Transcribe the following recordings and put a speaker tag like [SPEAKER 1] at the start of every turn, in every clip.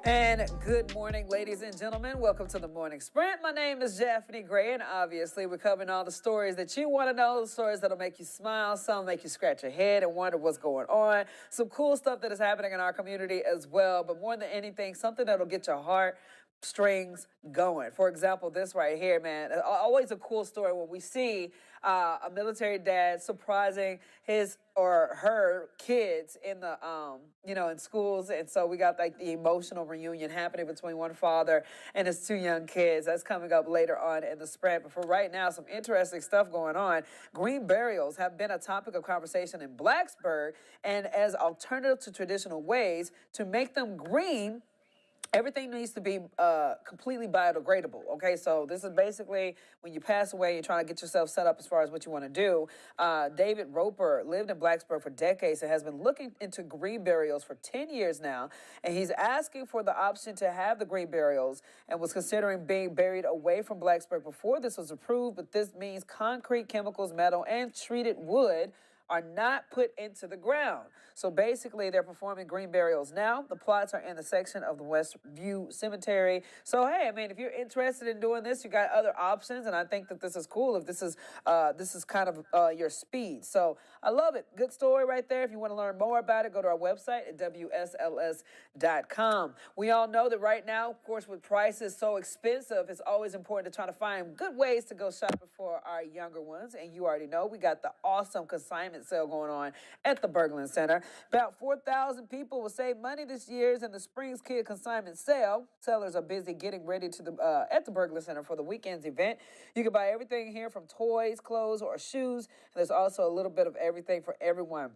[SPEAKER 1] And good morning, ladies and gentlemen. Welcome to the Morning Sprint. My name is Japhanie Gray, and obviously we're covering all the stories that you want to know, the stories that'll make you smile, some make you scratch your head and wonder what's going on, some cool stuff that is happening in our community as well, but more than anything, something that'll get your heart strings going. For example, this right here, man, always a cool story when we see a military dad surprising his or her kids in the in schools. And so we got like the emotional reunion happening between one father and his two young kids. That's coming up later on in the sprint. But for right now, some interesting stuff going on. Green burials have been a topic of conversation in Blacksburg, and as alternative to traditional ways to make them green, everything needs to be completely biodegradable. Okay, so this is basically when you pass away, you're trying to get yourself set up as far as what you want to do. David Roper lived in Blacksburg for decades and has been looking into green burials for 10 years now. And he's asking for the option to have the green burials and was considering being buried away from Blacksburg before this was approved. But this means concrete, chemicals, metal, and treated wood are not put into the ground. So basically, they're performing green burials now. The plots are in the section of the Westview Cemetery. So hey, I mean, if you're interested in doing this, you got other options, and I think that this is cool. If this is kind of your speed, so I love it. Good story right there. If you want to learn more about it, go to our website at WSLS.com. We all know that right now, of course, with prices so expensive, it's always important to try to find good ways to go shopping for our younger ones. And you already know we got the awesome consignment sale going on at the Berglund Center. About 4,000 people will save money this year's in the Springs Kid consignment sale. Sellers are busy getting ready to the at the Berglund Center for the weekend's event. You can buy everything here from toys, clothes, or shoes. And there's also a little bit of everything for everyone.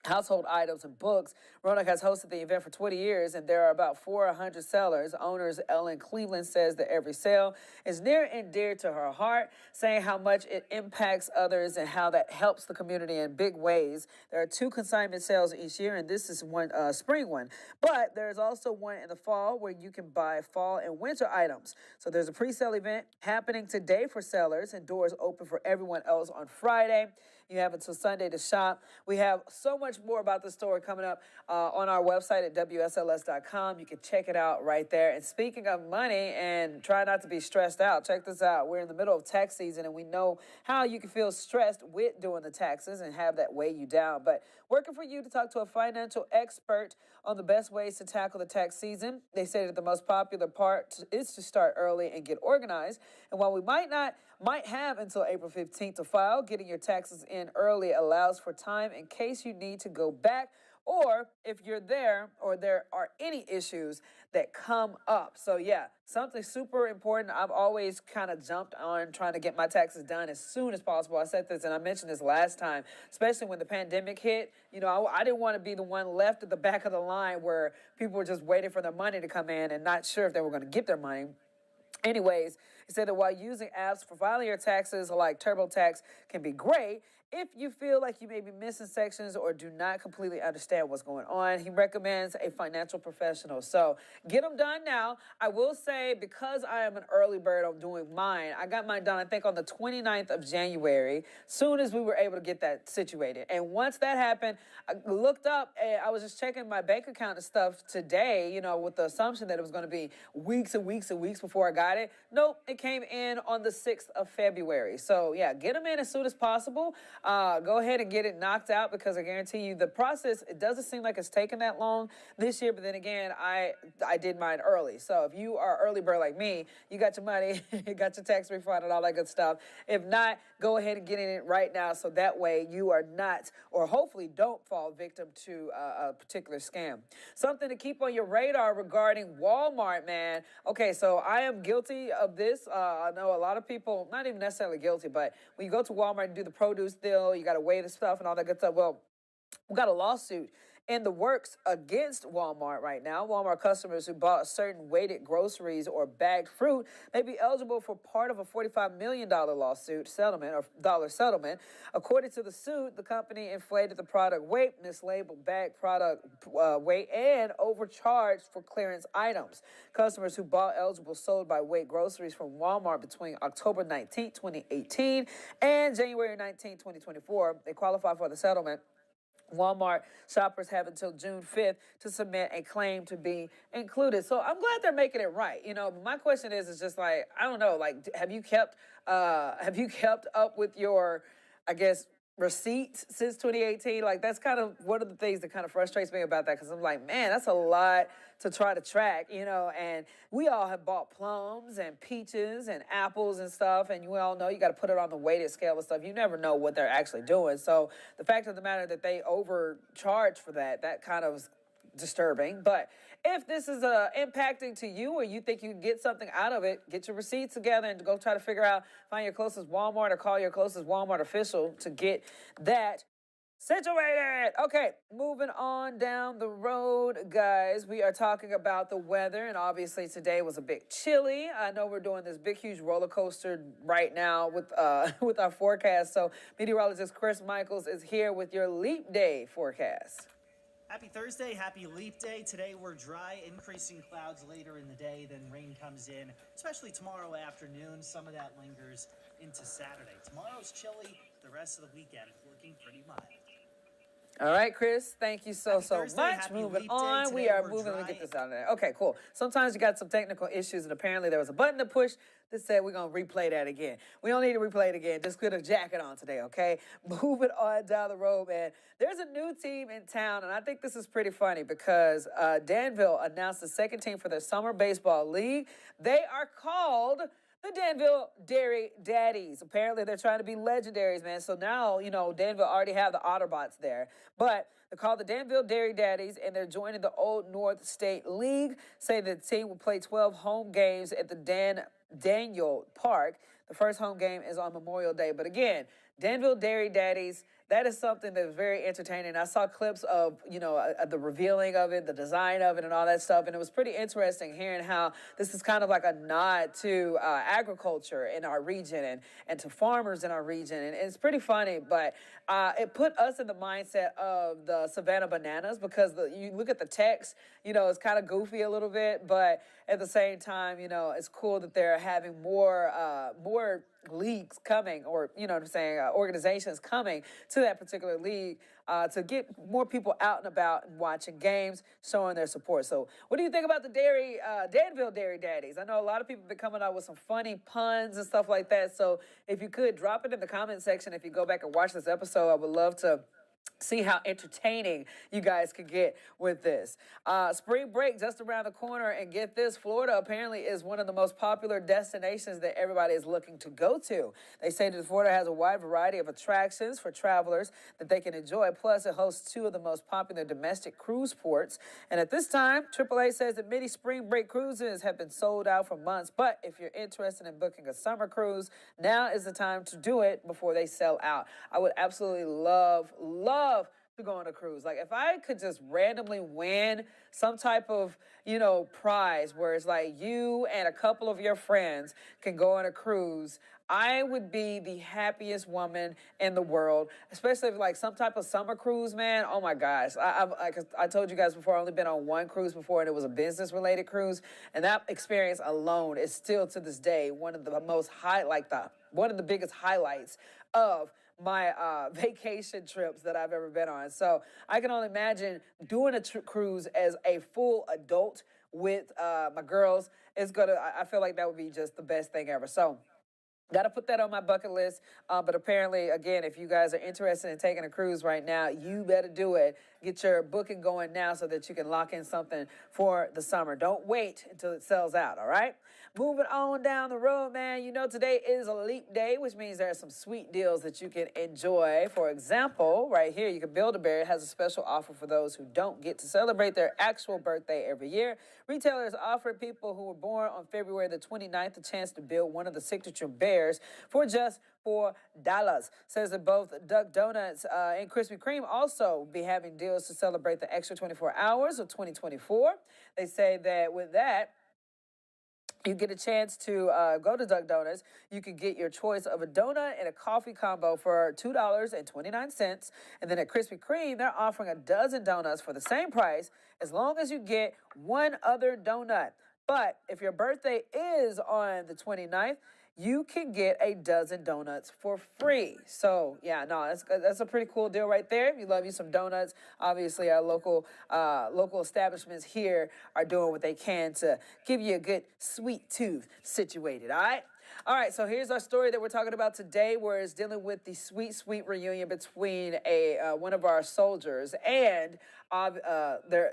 [SPEAKER 1] Household items and books. Roanoke has hosted the event for 20 years, and there are about 400 sellers. Owners Ellen Cleveland says that every sale is near and dear to her heart, saying how much it impacts others and how that helps the community in big ways. There are 2 consignment sales each year, and this is one spring one. But there's also one in the fall where you can buy fall and winter items. So there's a pre-sale event happening today for sellers, and doors open for everyone else on Friday. You have until Sunday to shop. We have so much more about the story coming up on our website at WSLS.com. You can check it out right there. And speaking of money, and try not to be stressed out, check this out. We're in the middle of tax season, and we know how you can feel stressed with doing the taxes and have that weigh you down. But working for you to talk to a financial expert on the best ways to tackle the tax season. They say that the most popular part is to start early and get organized. And while we might have until April 15th to file, getting your taxes in early allows for time in case you need to go back, or if you're there or there are any issues that come up. So yeah, something super important. I've always kind of jumped on trying to get my taxes done as soon as possible. I said this and I mentioned this last time, especially when the pandemic hit. You know, I didn't want to be the one left at the back of the line where people were just waiting for their money to come in and not sure if they were going to get their money. Anyways, he said that while using apps for filing your taxes like TurboTax can be great, if you feel like you may be missing sections or do not completely understand what's going on, he recommends a financial professional. So get them done now. I will say, because I am an early bird on doing mine, I got mine done, I think, on the 29th of January, soon as we were able to get that situated. And once that happened, I looked up and I was just checking my bank account and stuff today, you know, with the assumption that it was going to be weeks and weeks and weeks before I got it. Nope, it came in on the 6th of February. So yeah, get them in as soon as possible. Go ahead and get it knocked out, because I guarantee you the process, it doesn't seem like it's taken that long this year. But then again, I did mine early. So if you are early bird like me, you got your money, you got your tax refund and all that good stuff. If not, go ahead and get in it right now, so that way you are not, or hopefully don't fall victim to a particular scam. Something to keep on your radar regarding Walmart, man. Okay, so I am guilty of this. I know a lot of people, not even necessarily guilty, but when you go to Walmart and do the produce deal, you got to weigh the stuff and all that good stuff. Well, we got a lawsuit in the works against Walmart right now. Walmart customers who bought certain weighted groceries or bagged fruit may be eligible for part of a $45 million lawsuit settlement, or dollar settlement. According to the suit, the company inflated the product weight, mislabeled bag product weight, and overcharged for clearance items. Customers who bought eligible sold by weight groceries from Walmart between October 19, 2018 and January 19, 2024, they qualify for the settlement. Walmart shoppers have until June 5th to submit a claim to be included. So I'm glad they're making it right. But my question is just like, I don't know, like, have you kept up with your, I guess, receipts since 2018? Like, that's kind of one of the things that kind of frustrates me about that, because I'm like, man, that's a lot to try to track, and we all have bought plums and peaches and apples and stuff, and you all know you got to put it on the weighted scale and stuff. You never know what they're actually doing. So the fact of the matter that they overcharge for that kind of disturbing. But if this is impacting to you, or you think you can get something out of it, get your receipts together and go try to figure out, find your closest Walmart or call your closest Walmart official to get that situated. Okay, moving on down the road, guys. We are talking about the weather, and obviously today was a bit chilly. I know we're doing this big, huge roller coaster right now with with our forecast. So meteorologist Chris Michaels is here with your leap day forecast.
[SPEAKER 2] Happy Thursday, happy leap day. Today we're dry, increasing clouds later in the day, then rain comes in, especially tomorrow afternoon. Some of that lingers into Saturday. Tomorrow's chilly, the rest of the weekend looking pretty mild.
[SPEAKER 1] All right, Chris, thank you so
[SPEAKER 2] Thursday,
[SPEAKER 1] much. Moving on, we are moving to get this out of there. Okay, cool. Sometimes you got some technical issues, and apparently there was a button to push that said we're going to replay that again. We don't need to replay it again. Just put a jacket on today, okay? Moving on down the road, man. There's a new team in town, and I think this is pretty funny because Danville announced the second team for their summer baseball league. They are called the Danville Dairy Daddies. Apparently, they're trying to be legendaries, man. So now, Danville already have the Otterbots there. But they're called the Danville Dairy Daddies, and they're joining the Old North State League. Say the team will play 12 home games at the Daniel Park. The first home game is on Memorial Day. But again, Danville Dairy Daddies, that is something that's very entertaining. I saw clips of, the revealing of it, the design of it, and all that stuff. And it was pretty interesting hearing how this is kind of like a nod to agriculture in our region and to farmers in our region. And it's pretty funny, but it put us in the mindset of the Savannah Bananas, because you look at the text, it's kind of goofy a little bit, but at the same time, it's cool that they're having more leagues coming, or organizations coming to that particular league to get more people out and about and watching games, showing their support. So what do you think about the Danville Dairy Daddies? I know a lot of people have been coming out with some funny puns and stuff like that. So if you could drop it in the comment section, if you go back and watch this episode, I would love to see how entertaining you guys could get with this. Spring break just around the corner, and get this, Florida apparently is one of the most popular destinations that everybody is looking to go to. They say that Florida has a wide variety of attractions for travelers that they can enjoy. Plus, it hosts two of the most popular domestic cruise ports. And at this time, AAA says that many spring break cruises have been sold out for months. But if you're interested in booking a summer cruise, now is the time to do it before they sell out. I would absolutely love to go on a cruise. Like, if I could just randomly win some type of, prize where it's like you and a couple of your friends can go on a cruise, I would be the happiest woman in the world, especially if like some type of summer cruise, man. Oh my gosh. I told you guys before, I've only been on one cruise before, and it was a business related cruise. And that experience alone is still to this day one of the one of the biggest highlights of my vacation trips that I've ever been on. So I can only imagine doing a cruise as a full adult with my girls. I feel like that would be just the best thing ever. So got to put that on my bucket list. But apparently, again, if you guys are interested in taking a cruise right now, you better do it. Get your booking going now so that you can lock in something for the summer. Don't wait until it sells out, all right? Moving on down the road, man, today is a leap day, which means there are some sweet deals that you can enjoy. For example, right here, you can Build-A-Bear. It has a special offer for those who don't get to celebrate their actual birthday every year. Retailers offer people who were born on February the 29th a chance to build one of the signature bears for just $4. Says that both Duck Donuts and Krispy Kreme also be having deals to celebrate the extra 24 hours of 2024. They say that with that, you get a chance to go to Duck Donuts. You can get your choice of a donut and a coffee combo for $2.29. And then at Krispy Kreme, they're offering a dozen donuts for the same price as long as you get one other donut. But if your birthday is on the 29th, you can get a dozen donuts for free. So yeah, no, that's a pretty cool deal right there. If you love you some donuts, obviously our local establishments here are doing what they can to give you a good sweet tooth situated. All right, so here's our story that we're talking about today, where it's dealing with the sweet, sweet reunion between one of our soldiers and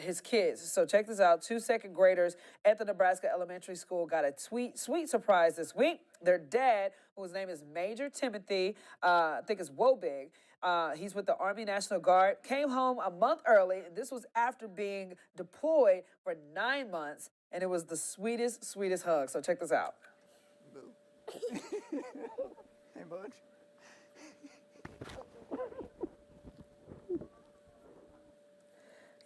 [SPEAKER 1] his kids. So check this out: two second graders at the Nebraska Elementary School got a sweet surprise this week. Their dad, whose name is Major Timothy, I think it's Wobig. He's with the Army National Guard. Came home a month early, and this was after being deployed for 9 months, and it was the sweetest hug. So check this out.
[SPEAKER 3] Hey, Butch.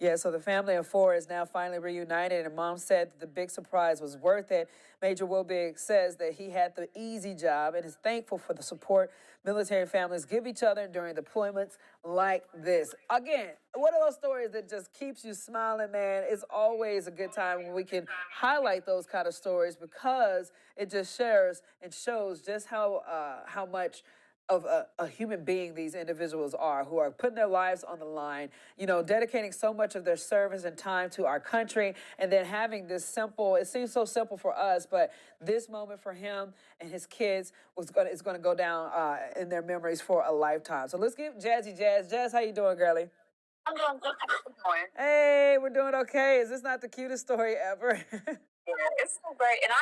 [SPEAKER 1] Yeah, so the family of four is now finally reunited, and Mom said that the big surprise was worth it. Major Wilbig says that he had the easy job and is thankful for the support military families give each other during deployments like this. Again, one of those stories that just keeps you smiling, man. It's always a good time when we can highlight those kind of stories, because it just shares and shows just how much of a human being these individuals are, who are putting their lives on the line, dedicating so much of their service and time to our country, and then having this simple, it seems so simple for us, but this moment for him and his kids is going to go down in their memories for a lifetime. So let's give Jazzy Jazz. Jazz, how you doing, girlie?
[SPEAKER 4] I'm doing good. Good morning.
[SPEAKER 1] Hey, we're doing okay. Is this not the cutest story ever?
[SPEAKER 4] Yeah, it's so great. And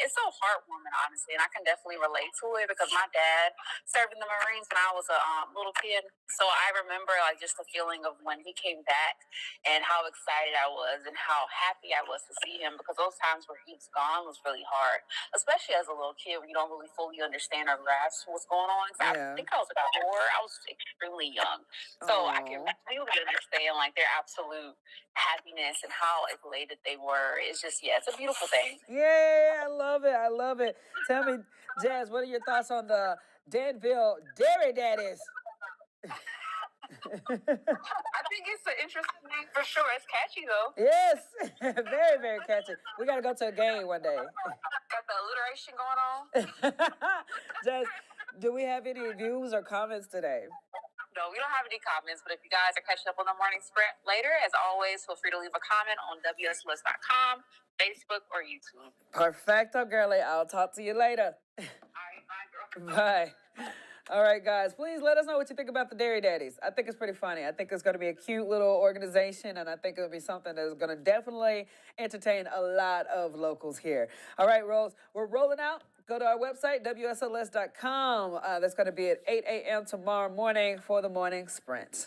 [SPEAKER 4] it's so heartwarming, honestly. And I can definitely relate to it because my dad served in the Marines when I was a little kid. So I remember like just the feeling of when he came back and how excited I was and how happy I was to see him, because those times where he was gone was really hard, especially as a little kid when you don't really fully understand or grasp what's going on. So
[SPEAKER 1] Yeah.
[SPEAKER 4] I think I was about 4. I was extremely young. So I can really understand like their absolute happiness and how elated they were. It's just, yeah, it's a beautiful thing.
[SPEAKER 1] Yeah, I love it. I love it. Tell me, Jazz, what are your thoughts on the Danville Dairy Daddies?
[SPEAKER 4] I think it's an interesting name for sure. It's catchy though.
[SPEAKER 1] Yes, very, very catchy. We got to go to a game one day.
[SPEAKER 4] Got the alliteration going on.
[SPEAKER 1] Jazz, do we have any views or comments today?
[SPEAKER 4] No, we don't have any comments, but if you guys are catching up on the morning sprint later, as always, feel free to leave a comment on WSLS.com, Facebook, or YouTube.
[SPEAKER 1] Perfecto, girlie. I'll talk to you later.
[SPEAKER 4] All right, bye, girl.
[SPEAKER 1] Bye. All right, guys, please let us know what you think about the Dairy Daddies. I think it's pretty funny. I think it's going to be a cute little organization, and I think it'll be something that is going to definitely entertain a lot of locals here. All right, Rose, we're rolling out. Go to our website, WSLS.com. That's going to be at 8 a.m. tomorrow morning for the morning sprint.